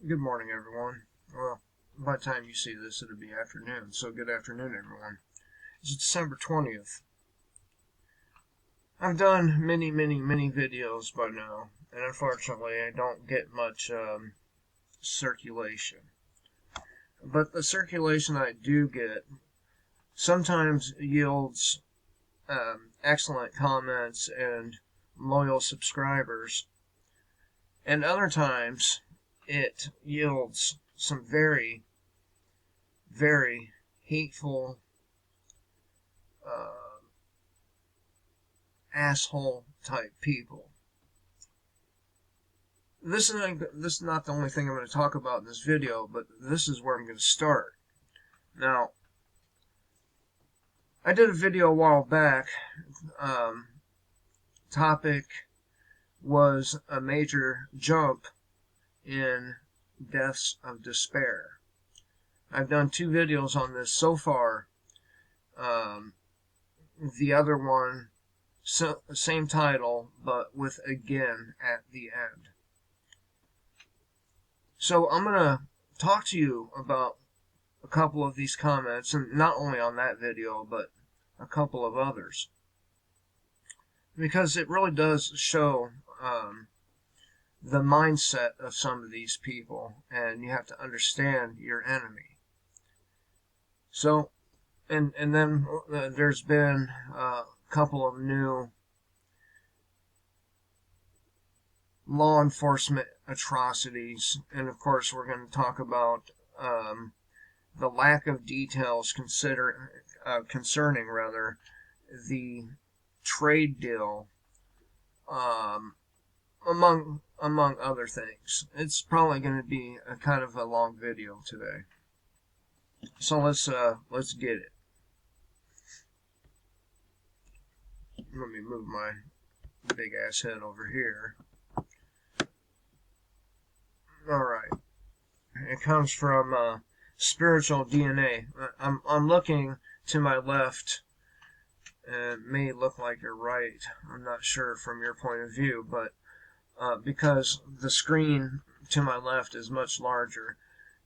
Good morning, everyone. Well, by the time you see this, it'll be afternoon, so good afternoon, everyone. It's December 20th. I've done many videos by now, and unfortunately, I don't get much circulation. But the circulation I do get sometimes yields excellent comments and loyal subscribers, and other times it yields some very hateful asshole type people. This is not the only thing I'm going to talk about in this video, but this is where I'm going to start. Now, I did a video a while back. Topic was a major jump in deaths of despair. I've done 2 videos on this so far. The other one, same title, but with again at the end. So I'm going to talk to you about a couple of these comments, and not only on that video, but a couple of others. Because it really does show the mindset of some of these people, and you have to understand your enemy. So, and then there's been a couple of new law enforcement atrocities, and of course we're going to talk about the lack of details concerning the trade deal, among other things. It's probably going to be a kind of a long video today. So let's get it. Let me move my big ass head over here. Alright. It comes from Spiritual DNA. I'm looking to my left. It may look like you're right. I'm not sure from your point of view, but because the screen to my left is much larger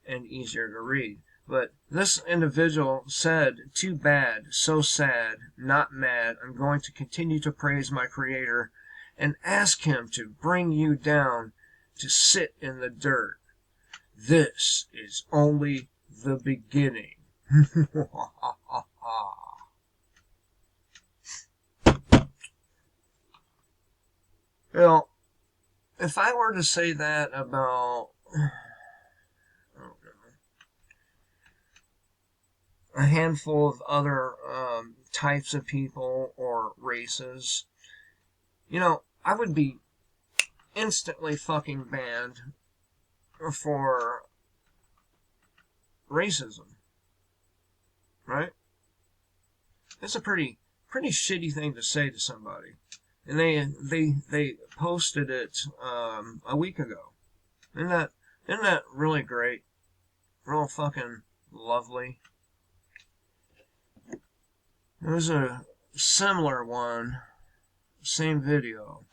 and easier to read. But this individual said, "Too bad, so sad, not mad. I'm going to continue to praise my Creator and ask Him to bring you down to sit in the dirt. This is only the beginning." Well, if I were to say that about a handful of other types of people or races, I would be instantly fucking banned for racism, right? It's a pretty shitty thing to say to somebody, and they posted it a week ago. Isn't that really great? Real fucking lovely. There was a similar one, same video.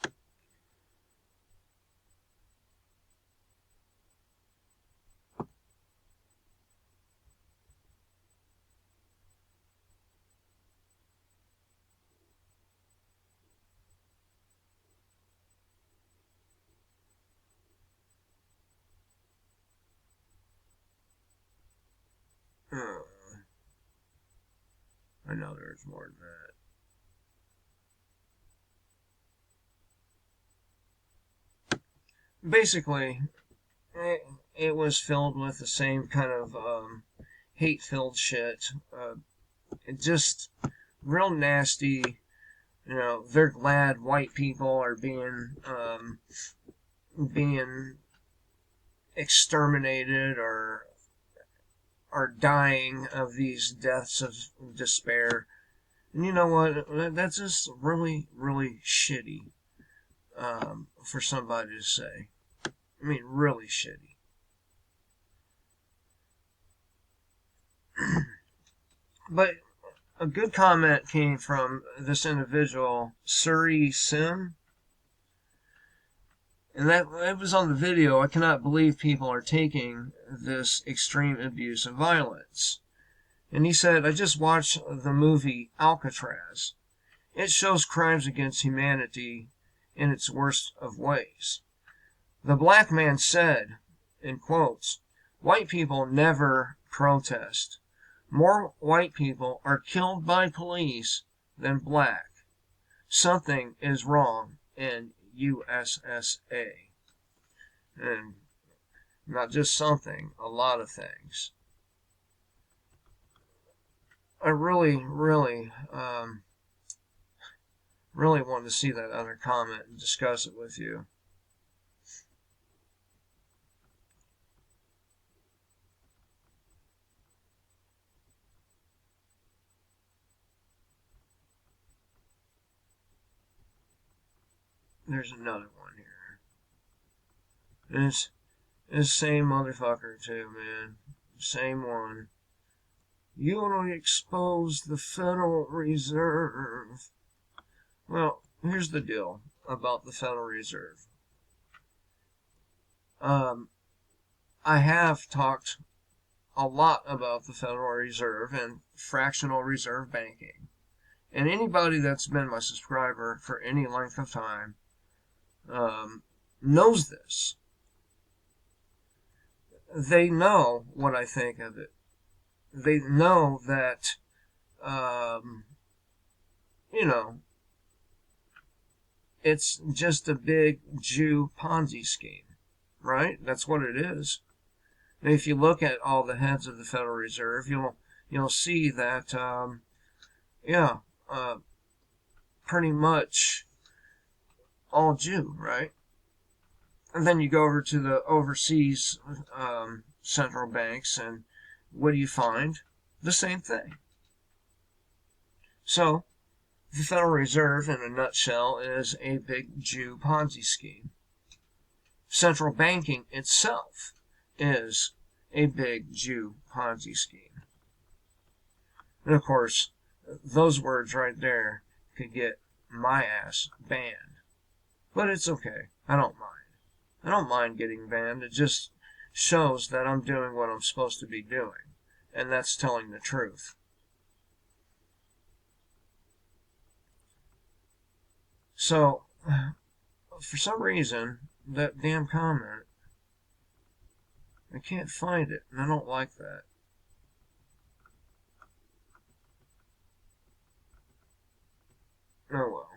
I know there's more than that. Basically, it was filled with the same kind of hate-filled shit. It just real nasty. They're glad white people are being exterminated or are dying of these deaths of despair. And you know what? That's just really shitty for somebody to say. I mean, really shitty. But a good comment came from this individual, Suri Sim. And that it was on the video. I cannot believe people are taking this extreme abuse of violence. And he said, I just watched the movie Alcatraz. It shows crimes against humanity in its worst of ways. The black man said, in quotes, white people never protest. More white people are killed by police than black. Something is wrong in USSA. And not just something, a lot of things. I really want to see that other comment and discuss it with you. There's another one here. And it's the same motherfucker too, man. Same one. You want to expose the Federal Reserve. Well, here's the deal about the Federal Reserve. I have talked a lot about the Federal Reserve and fractional reserve banking. And anybody that's been my subscriber for any length of time knows this. They know what I think of it. They know that, it's just a big Jew Ponzi scheme, right? That's what it is. And if you look at all the heads of the Federal Reserve, you'll see that, pretty much all Jew, right? And then you go over to the overseas central banks, and what do you find? The same thing. So, the Federal Reserve, in a nutshell, is a big Jew Ponzi scheme. Central banking itself is a big Jew Ponzi scheme. And of course, those words right there could get my ass banned. But it's okay. I don't mind. I don't mind getting banned. It just shows that I'm doing what I'm supposed to be doing. And that's telling the truth. So, for some reason, that damn comment, I can't find it, and I don't like that. Oh well.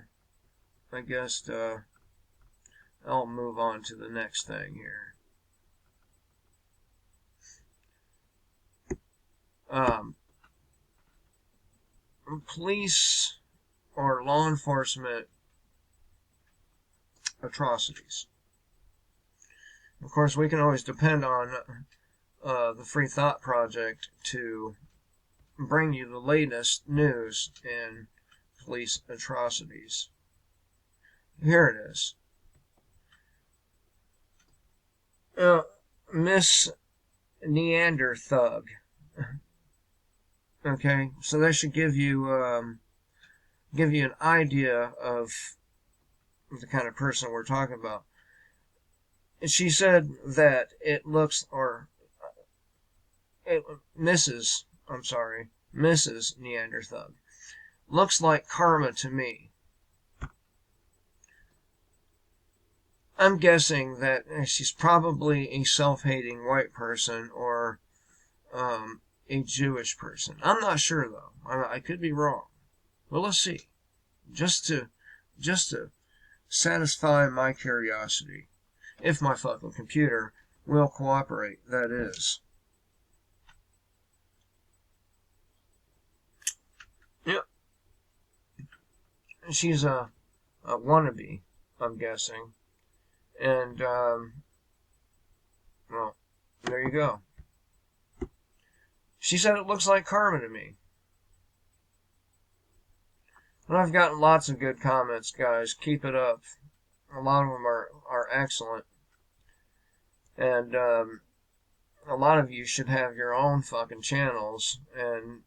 I guess I'll move on to the next thing here. Police or law enforcement atrocities. Of course, we can always depend on the Free Thought Project to bring you the latest news in police atrocities. Here it is. Miss Neanderthug. Okay, so that should give you an idea of the kind of person we're talking about. She said that it looks, Mrs. Neanderthug, looks like karma to me. I'm guessing that she's probably a self-hating white person or a Jewish person. I'm not sure though. I could be wrong. Well, let's see. Just to satisfy my curiosity, if my fucking computer will cooperate, that is. Yep. She's a wannabe, I'm guessing. And, well, there you go. She said it looks like karma to me. And I've gotten lots of good comments, guys. Keep it up. A lot of them are excellent. And, a lot of you should have your own fucking channels, and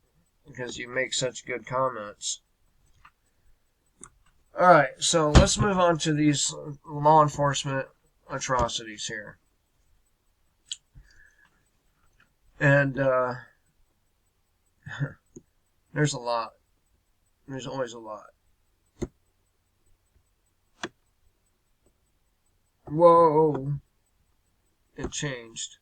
because you make such good comments. Alright, so let's move on to these law enforcement atrocities here. And there's a lot. There's always a lot. Whoa. It changed.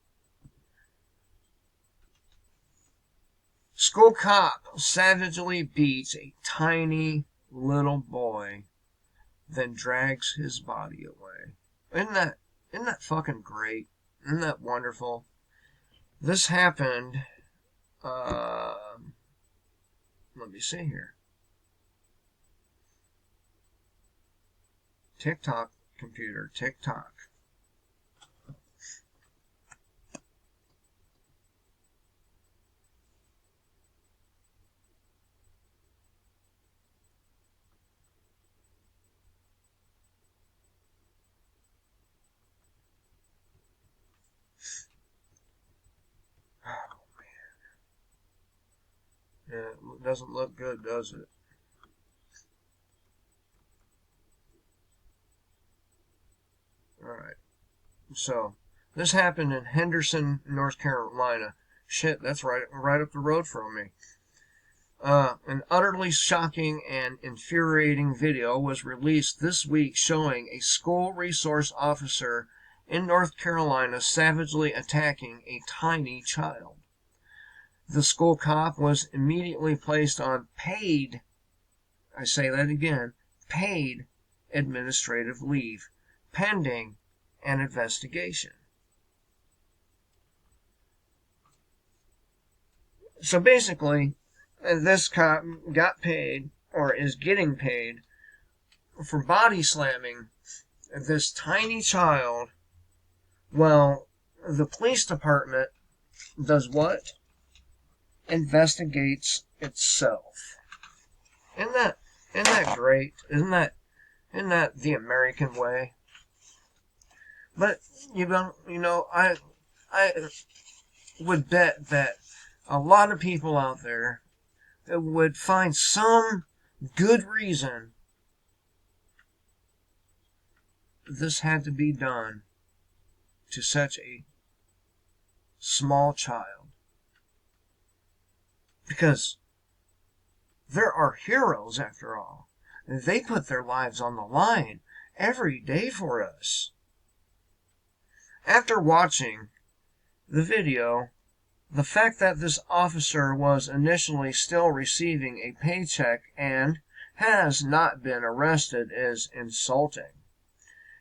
School cop savagely beats a tiny little boy, then drags his body away. Isn't that fucking great? Isn't that wonderful? This happened, let me see here. TikTok computer, TikTok. Yeah, it doesn't look good, does it? Alright. So, this happened in Henderson, North Carolina. Shit, that's right up the road from me. An utterly shocking and infuriating video was released this week showing a school resource officer in North Carolina savagely attacking a tiny child. The school cop was immediately placed on paid, I say that again, paid administrative leave, pending an investigation. So basically, this cop got paid, or is getting paid, for body slamming this tiny child. Well, the police department does what? Investigates itself. Isn't that great? Isn't that the American way? But I would bet that a lot of people out there would find some good reason this had to be done to such a small child. Because there are heroes, after all. They put their lives on the line every day for us. After watching the video, the fact that this officer was initially still receiving a paycheck and has not been arrested is insulting.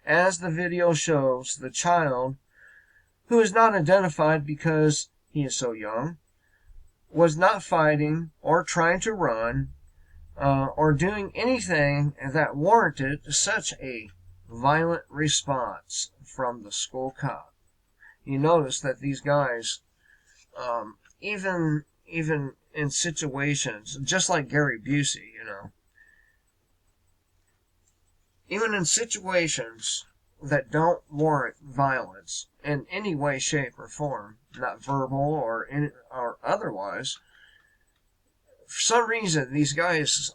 As the video shows, the child, who is not identified because he is so young, was not fighting or trying to run or doing anything that warranted such a violent response from the school cop. You notice that these guys, even in situations just like Gary Busey, even in situations that don't warrant violence in any way, shape, or form, not verbal or otherwise, for some reason these guys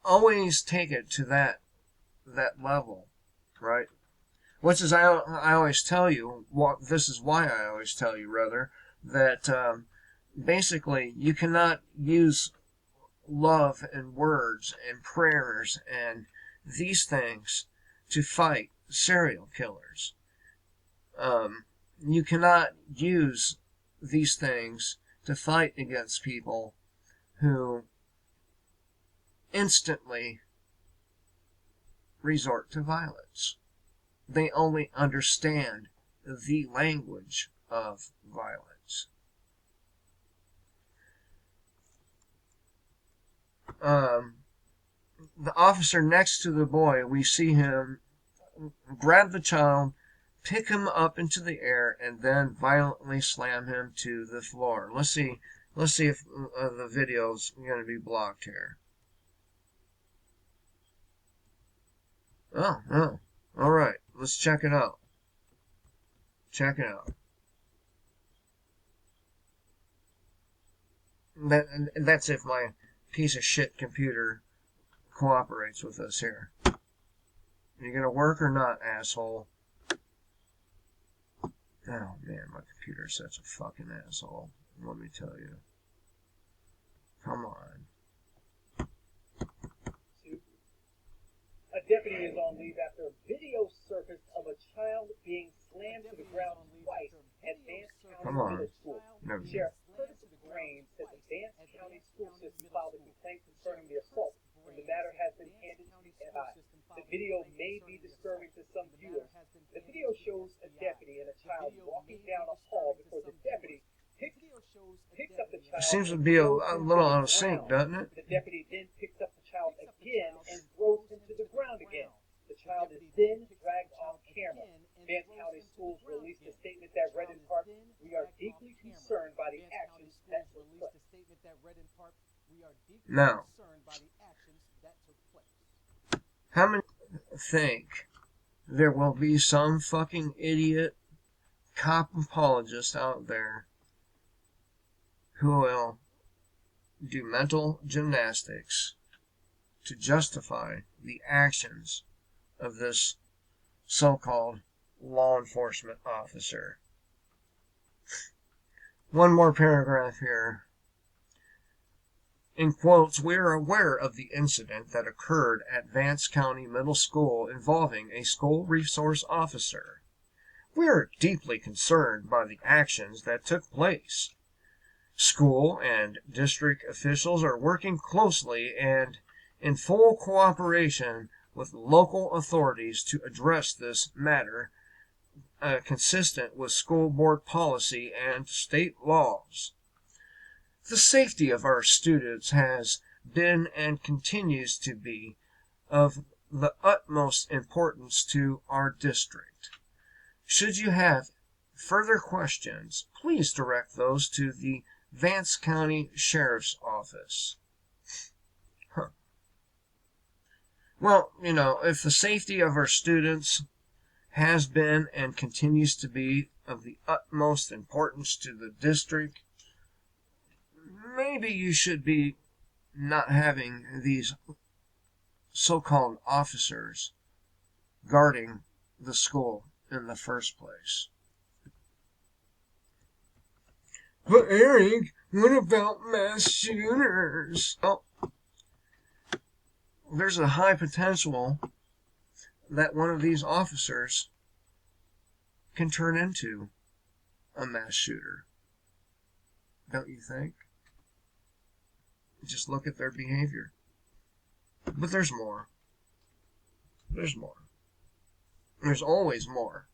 always take it to that level, right? Which is, I always tell you, this is why I always tell you, rather, that basically you cannot use love and words and prayers and these things to fight serial killers. You cannot use these things to fight against people who instantly resort to violence. They only understand the language of violence. The officer next to the boy, we see him grab the child, pick him up into the air, and then violently slam him to the floor. Let's see if the video's going to be blocked here. Oh, all right. Let's check it out. Check it out. That's if my piece of shit computer cooperates with us here. You gonna work or not, asshole? Oh man, my computer's such a fucking asshole. Let me tell you. Come on. A deputy is on leave after a video surfaced of a child being slammed to the ground twice at Vance County Middle School. Sheriff Curtis Grain said the Vance County School System filed a complaint concerning the assault, and the matter has been handed to the FBI. The video may be disturbing to some viewers. The video shows a deputy and a child walking down a hall before the deputy picks up the child. It seems to be a little out of sync, doesn't it? The deputy then picks up the child again and throws him to the ground again. The child is then dragged off camera. Vance County Schools released a statement that read in part, "We are deeply concerned by the actions that took place." Now, how many think there will be some fucking idiot cop apologist out there who will do mental gymnastics to justify the actions of this so-called law enforcement officer? One more paragraph here. In quotes, "We are aware of the incident that occurred at Vance County Middle School involving a school resource officer. We are deeply concerned by the actions that took place. School and district officials are working closely and in full cooperation with local authorities to address this matter consistent with school board policy and state laws. The safety of our students has been and continues to be of the utmost importance to our district. Should you have further questions, please direct those to the Vance County Sheriff's Office." Well, if the safety of our students has been and continues to be of the utmost importance to the district, maybe you should be not having these so-called officers guarding the school in the first place. But Eric, what about mass shooters? Well, there's a high potential that one of these officers can turn into a mass shooter. Don't you think? Just look at their behavior. But there's more. There's more. There's always more.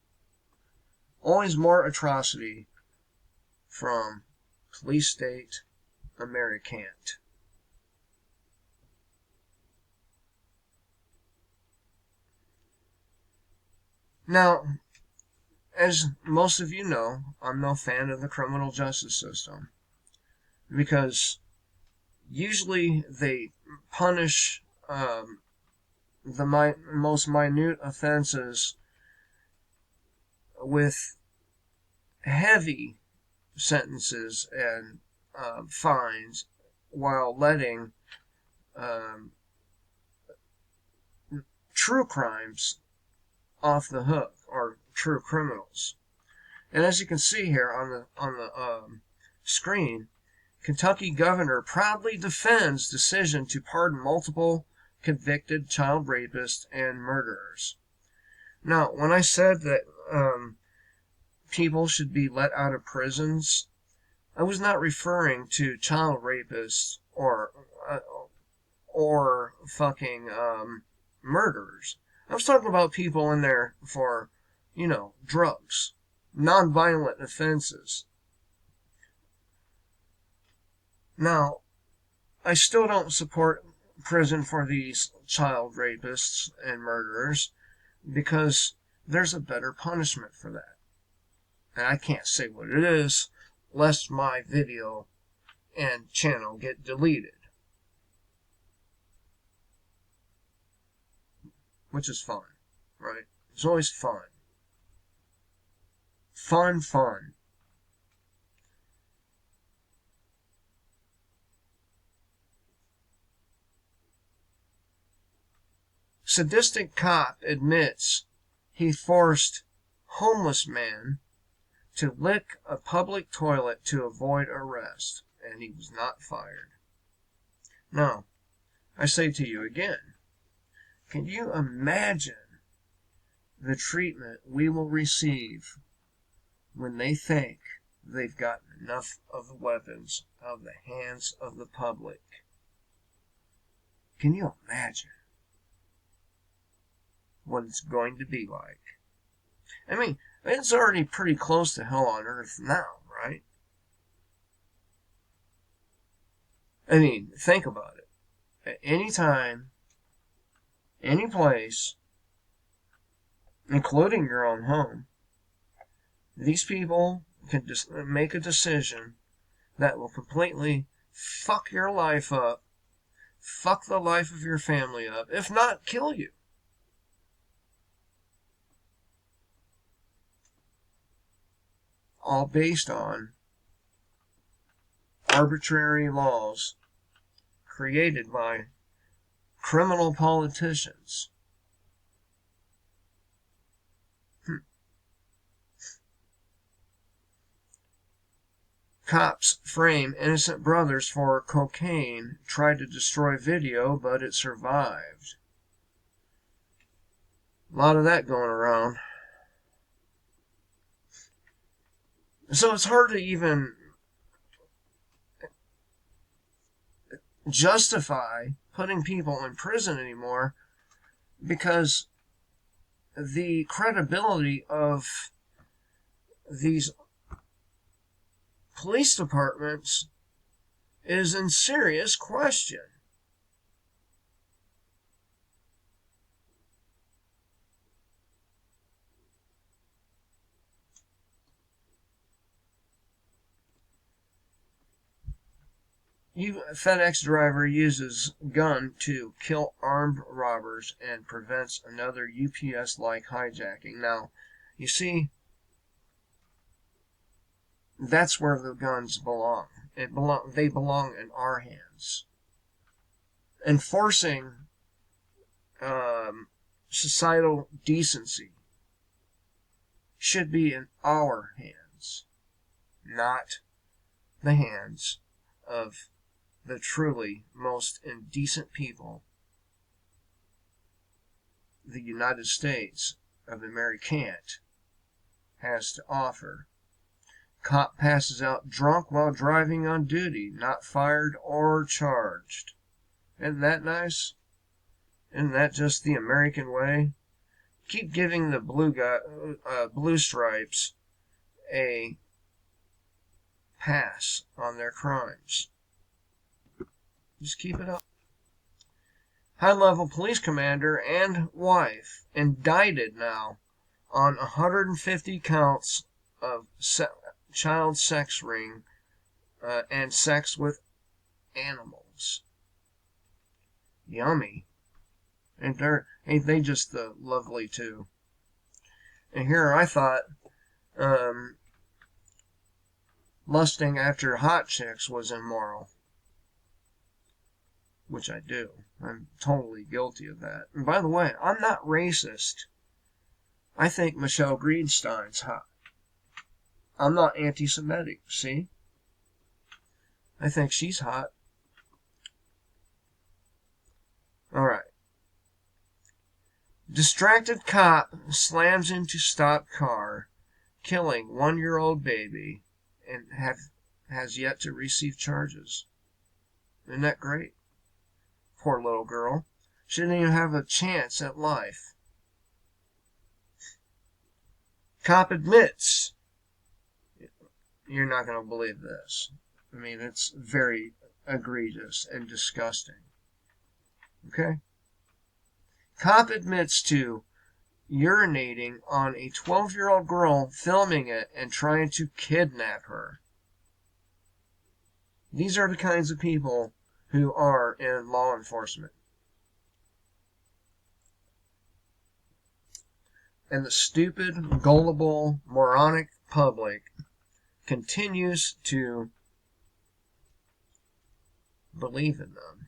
Always more atrocity from police state Americant. Now, as most of you know, I'm no fan of the criminal justice system because usually they punish the most minute offenses with heavy sentences and fines while letting true crimes off the hook, or true criminals. And as you can see here on the screen, Kentucky governor proudly defends decision to pardon multiple convicted child rapists and murderers. Now, when I said that people should be let out of prisons, I was not referring to child rapists or fucking murderers. I was talking about people in there for, drugs, nonviolent offenses. Now, I still don't support prison for these child rapists and murderers because there's a better punishment for that. And I can't say what it is, lest my video and channel get deleted. Which is fun, right? It's always fun. Fun. Sadistic cop admits he forced homeless man to lick a public toilet to avoid arrest, and he was not fired. Now, I say to you again, can you imagine the treatment we will receive when they think they've gotten enough of the weapons out of the hands of the public? Can you imagine what it's going to be like? I mean, it's already pretty close to hell on earth now, right? I mean, think about it. At any time, any place, including your own home, these people can just make a decision that will completely fuck your life up, fuck the life of your family up, if not kill you. All based on arbitrary laws created by criminal politicians. Cops frame innocent brothers for cocaine, tried to destroy video, but it survived. A lot of that going around. So it's hard to even justify putting people in prison anymore because the credibility of these police departments is in serious question. FedEx driver uses gun to kill armed robbers and prevents another UPS-like hijacking. Now, you see, that's where the guns belong. They belong in our hands. Enforcing societal decency should be in our hands, not the hands of the truly most indecent people the United States of America has to offer. Cop passes out drunk while driving on duty, not fired or charged. Isn't that nice? Isn't that just the American way? Keep giving the blue stripes a pass on their crimes. Just keep it up. High-level police commander and wife indicted now on 150 counts of child sex ring and sex with animals. Yummy. And ain't they just lovely too? And here I thought lusting after hot chicks was immoral. Which I do. I'm totally guilty of that. And by the way, I'm not racist. I think Michelle Greenstein's hot. I'm not anti-Semitic, see? I think she's hot. Alright. Distracted cop slams into stopped car, killing 1-year-old baby, and has yet to receive charges. Isn't that great? Poor little girl. She didn't even have a chance at life. Cop admits. You're not going to believe this. I mean, it's very egregious and disgusting. Okay? Cop admits to urinating on a 12-year-old girl, filming it, and trying to kidnap her. These are the kinds of people who are in law enforcement. And the stupid, gullible, moronic public continues to believe in them.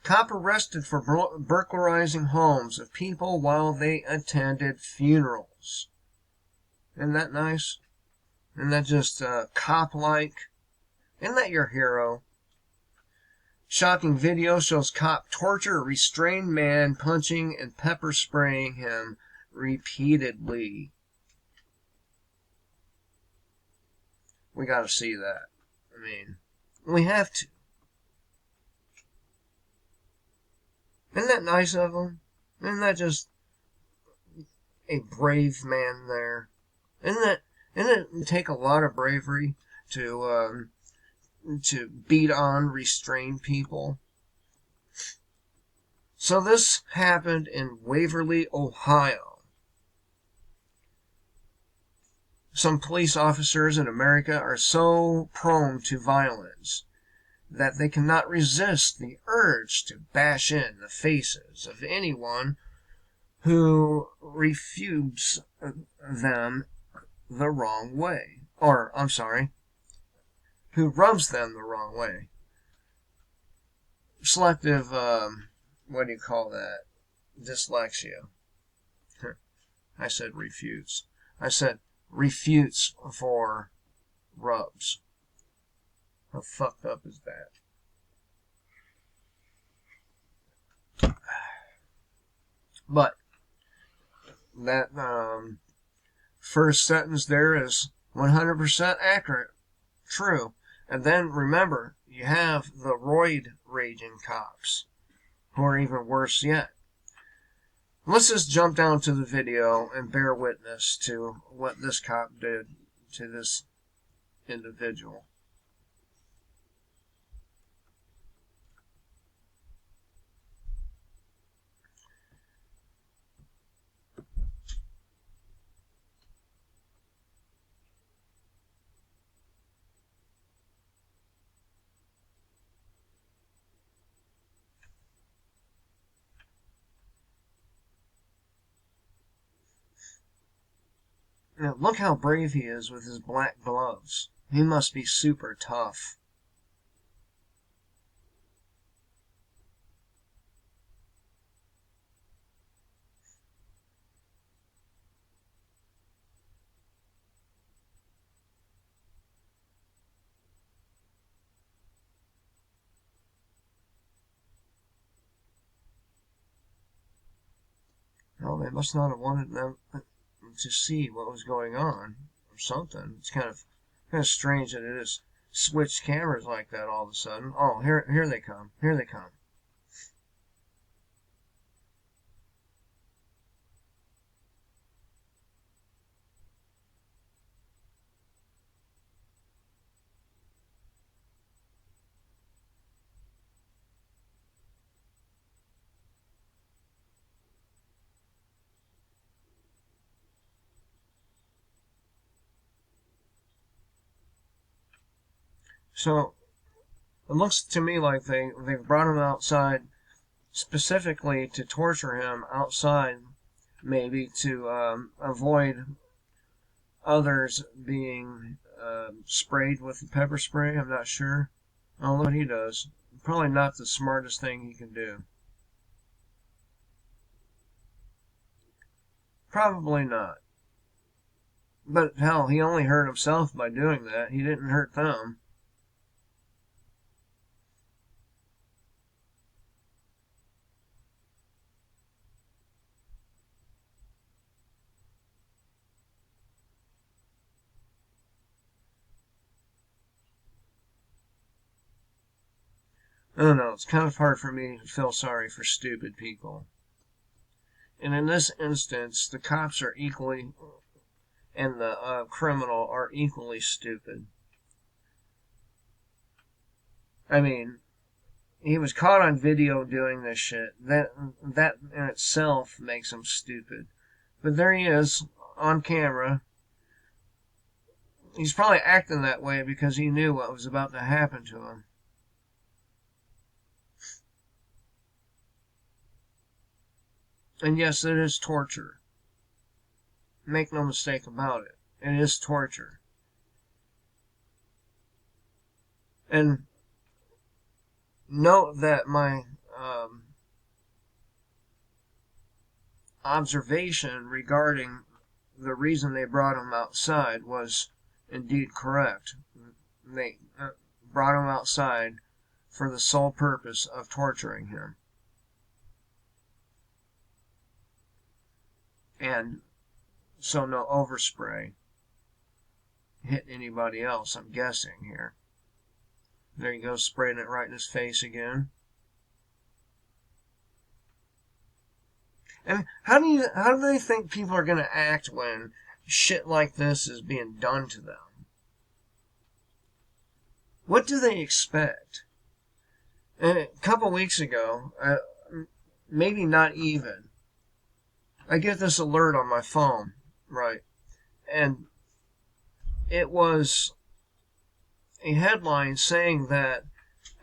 Cop arrested for burglarizing homes of people while they attended funerals. Isn't that nice? Isn't that just cop-like? Isn't that your hero? Shocking video shows cop torture a restrained man, punching and pepper spraying him repeatedly. We gotta see that. I mean, we have to. Isn't that nice of him? Isn't that just a brave man there? Isn't it take a lot of bravery to beat on restrained people? So this happened in Waverly, Ohio. Some police officers in America are so prone to violence that they cannot resist the urge to bash in the faces of anyone who refutes them the wrong way. Or, I'm sorry, who rubs them the wrong way. Selective, what do you call that? Dyslexia. I said refutes. I said refutes for rubs. How fucked up is that? But that first sentence there is 100% accurate. True. And then remember, you have the roid raging cops, who are even worse yet. Let's just jump down to the video and bear witness to what this cop did to this individual. Now, look how brave he is with his black gloves. He must be super tough. Well, they must not have wanted them to see what was going on or something. It's kind of strange that it is switched cameras like that all of a sudden. Oh, here they come. Here they come. So it looks to me like they've brought him outside specifically to torture him outside, maybe to avoid others being sprayed with pepper spray. I'm not sure. I don't know what he does. Probably not the smartest thing he can do. Probably not. But hell, he only hurt himself by doing that. He didn't hurt them. I don't know. It's kind of hard for me to feel sorry for stupid people. And in this instance, the cops are equally, and the criminal are equally stupid. I mean, he was caught on video doing this shit. That in itself makes him stupid. But there he is on camera. He's probably acting that way because he knew what was about to happen to him. And yes, it is torture. Make no mistake about it. It is torture. And note that my observation regarding the reason they brought him outside was indeed correct. They brought him outside for the sole purpose of torturing him. And so no overspray hit anybody else, I'm guessing here. There you go, spraying it right in his face again. And how do they think people are going to act when shit like this is being done to them? What do they expect? And a couple weeks ago, maybe not even, I get this alert on my phone, right? And it was a headline saying that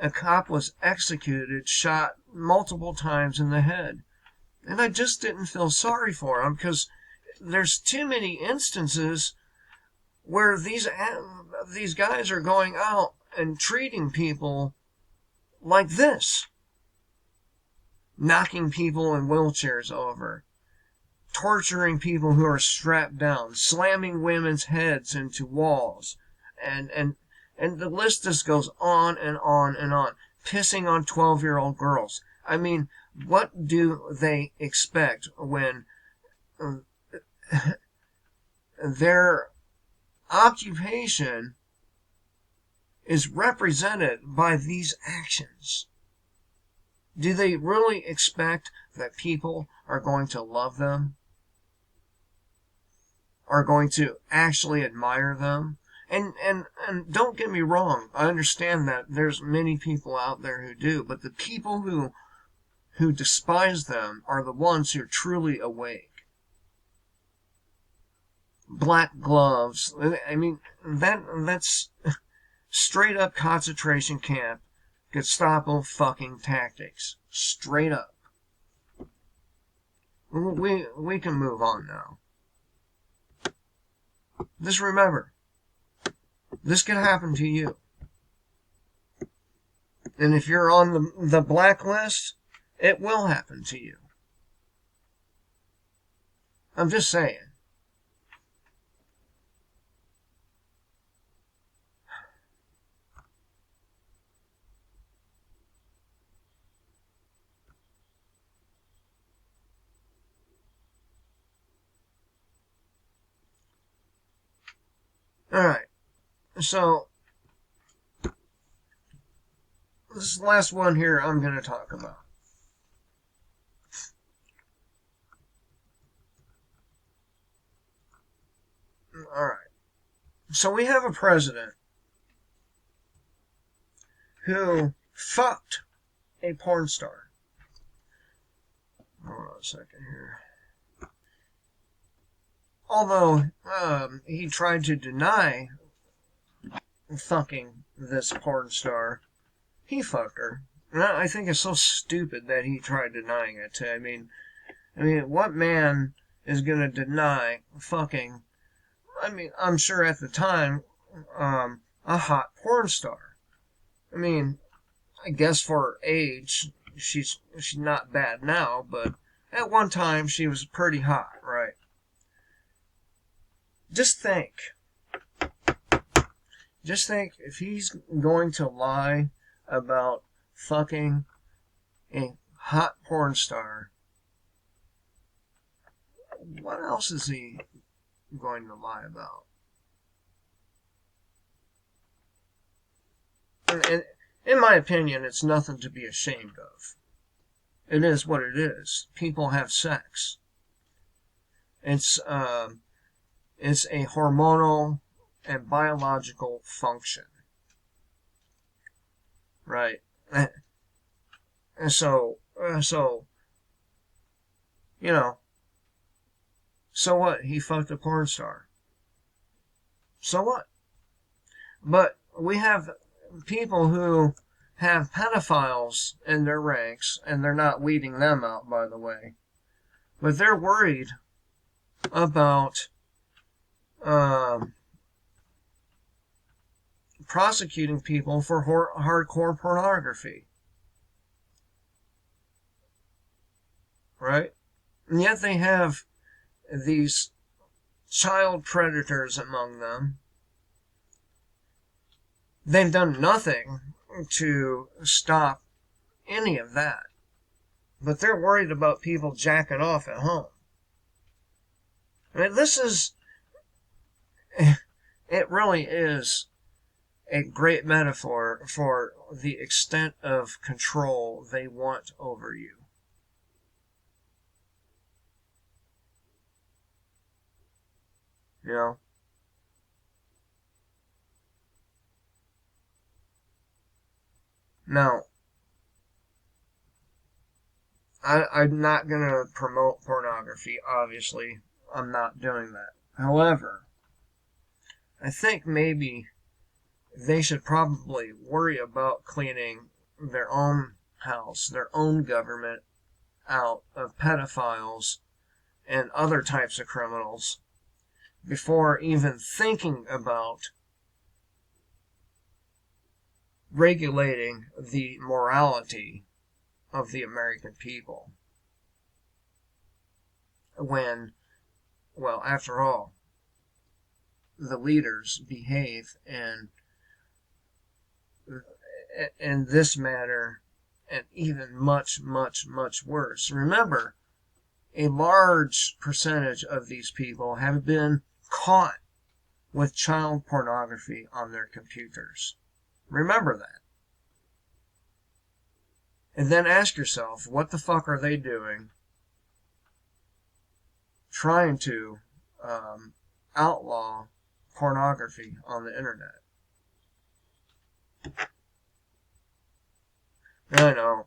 a cop was executed, shot multiple times in the head. And I just didn't feel sorry for him because there's too many instances where these guys are going out and treating people like this. Knocking people in wheelchairs over. Torturing people who are strapped down. Slamming women's heads into walls. And the list just goes on and on and on. Pissing on 12-year-old girls. I mean, what do they expect when their occupation is represented by these actions? Do they really expect that people are going to love them? Are going to actually admire them? And don't get me wrong, I understand that there's many people out there who do, but the people who despise them are the ones who are truly awake. Black gloves. I mean, that's straight up concentration camp Gestapo fucking tactics. Straight up. We can move on now. Just remember, this can happen to you. And if you're on the blacklist, it will happen to you. I'm just saying. Alright. So, this last one here I'm going to talk about. Alright. So we have a president who fucked a porn star. Hold on a second here. Although he tried to deny fucking this porn star, he fucked her. And I think it's so stupid that he tried denying it. I mean, what man is gonna deny fucking? I mean, I'm sure at the time, a hot porn star. I mean, I guess for her age, she's not bad now, but at one time she was pretty hot, right? Just think if he's going to lie about fucking a hot porn star, what else is he going to lie about? And in my opinion, it's nothing to be ashamed of. It is what it is. People have sex. It's a hormonal and biological function. Right? And so, you know, so what? He fucked a porn star. So what? But we have people who have pedophiles in their ranks, and they're not weeding them out, by the way. But they're worried about prosecuting people for hardcore pornography. right? And yet they have these child predators among them. They've done nothing to stop any of that. But they're worried about people jacking off at home. I mean, this is... It really is a great metaphor for the extent of control they want over you. You know? Now, I'm not going to promote pornography, obviously. I'm not doing that. However, I think maybe they should probably worry about cleaning their own house, their own government out of pedophiles and other types of criminals before even thinking about regulating the morality of the American people. When, well, after all, the leaders behave in this matter, and even much, much, much worse. Remember, a large percentage of these people have been caught with child pornography on their computers. Remember that. And then ask yourself, what the fuck are they doing trying to outlaw pornography on the internet? I know,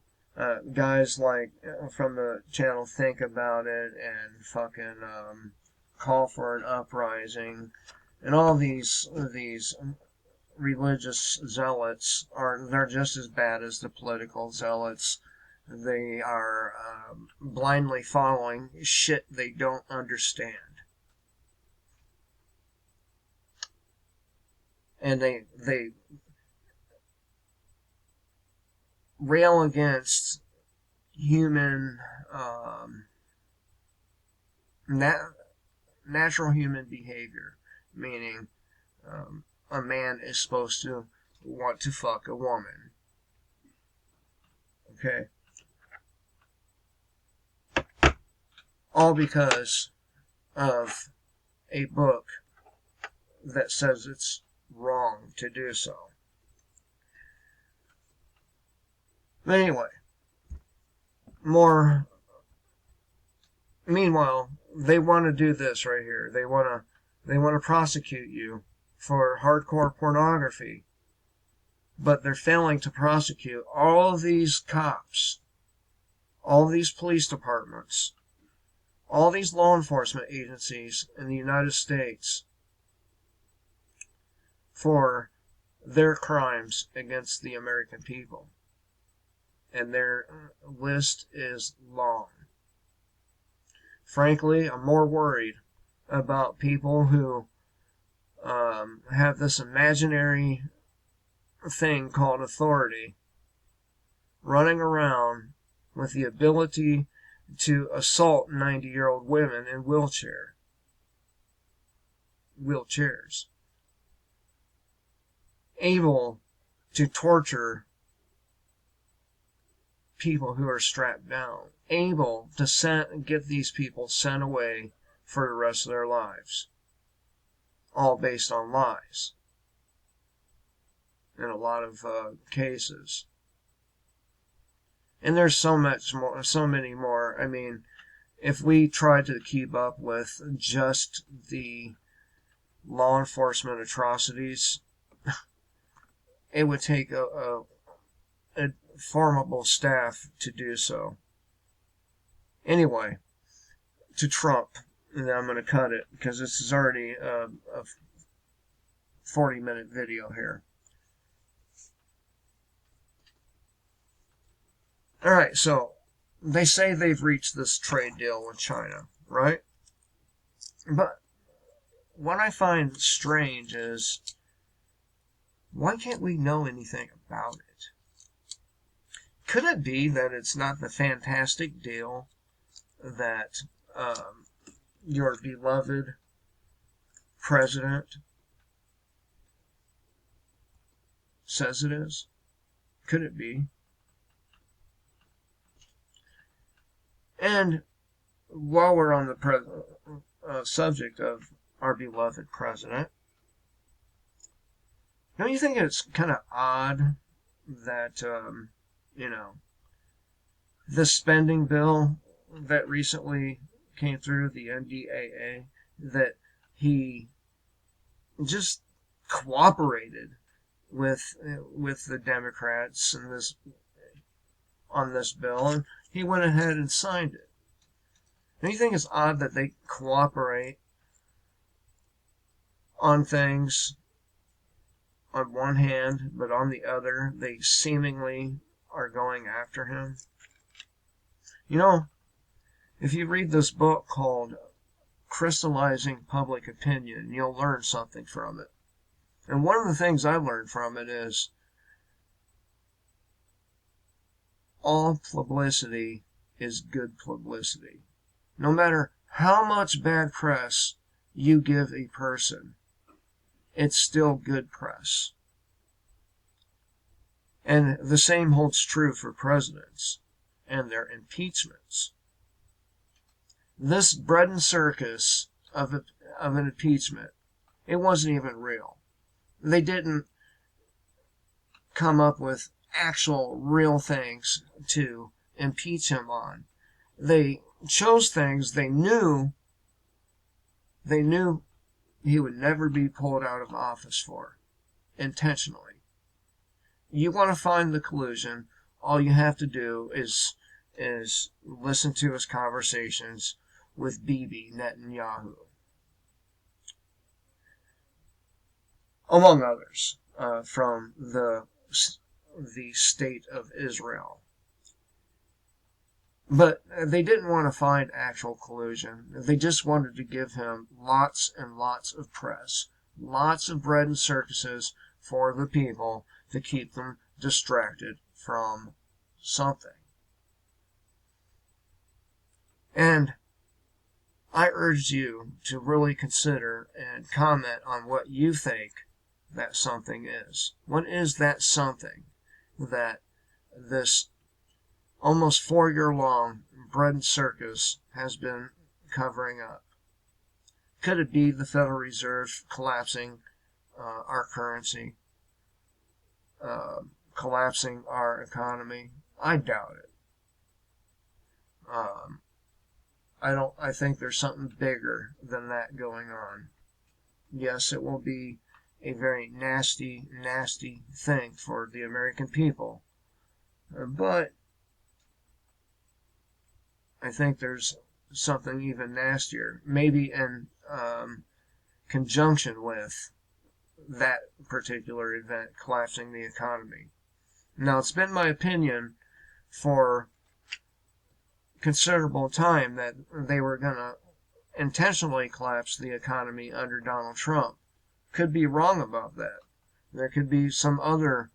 guys like from the channel think about it and fucking call for an uprising, and all these religious zealots they're just as bad as the political zealots. They are blindly following shit they don't understand. And they rail against human natural human behavior, meaning a man is supposed to want to fuck a woman. Okay? All because of a book that says it's wrong to do so. But anyway, meanwhile, they want to do this right here. They want to prosecute you for hardcore pornography, but they're failing to prosecute all of these cops, all of these police departments, all these law enforcement agencies in the United States for their crimes against the American people. And their list is long. Frankly, I'm more worried about people who have this imaginary thing called authority running around with the ability to assault 90-year-old women in wheelchairs, able to torture people who are strapped down, able to get these people sent away for the rest of their lives, all based on lies in a lot of cases. And there's so many more. I mean, if we tried to keep up with just the law enforcement atrocities, it would take a formidable staff to do so. Anyway, to Trump, and I'm going to cut it because this is already a 40-minute video here. Alright, so they say they've reached this trade deal with China, right? But what I find strange is, why can't we know anything about it? Could it be that it's not the fantastic deal that your beloved president says it is? Could it be? And while we're on the subject of our beloved president, don't you think it's kind of odd that, the spending bill that recently came through, the NDAA, that he just cooperated with the Democrats and on this bill, and he went ahead and signed it. Don't you think it's odd that they cooperate on things on one hand, but on the other, they seemingly are going after him? If you read this book called Crystallizing Public Opinion, you'll learn something from it. And one of the things I learned from it is all publicity is good publicity. No matter how much bad press you give a person, it's still good press. And the same holds true for presidents and their impeachments. This bread and circus of an impeachment, it wasn't even real. They didn't come up with actual real things to impeach him on. They chose things they knew he would never be pulled out of office for, intentionally. You want to find the collusion, all you have to do is listen to his conversations with Bibi Netanyahu, among others, from the state of Israel. But they didn't want to find actual collusion. They just wanted to give him lots and lots of press, lots of bread and circuses for the people to keep them distracted from something. And I urge you to really consider and comment on what you think that something is. What is that something that this almost 4-year-long bread and circus has been covering up? Could it be the Federal Reserve collapsing our currency, collapsing our economy? I doubt it. I think there's something bigger than that going on. Yes, it will be a very nasty, nasty thing for the American people, but I think there's something even nastier, maybe in conjunction with that particular event, collapsing the economy. Now, it's been my opinion for considerable time that they were going to intentionally collapse the economy under Donald Trump. Could be wrong about that. There could be some other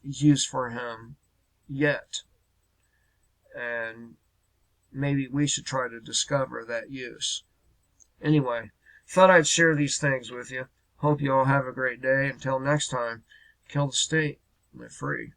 use for him yet. And maybe we should try to discover that use. Anyway, thought I'd share these things with you. Hope you all have a great day. Until next time, kill the state. Live free.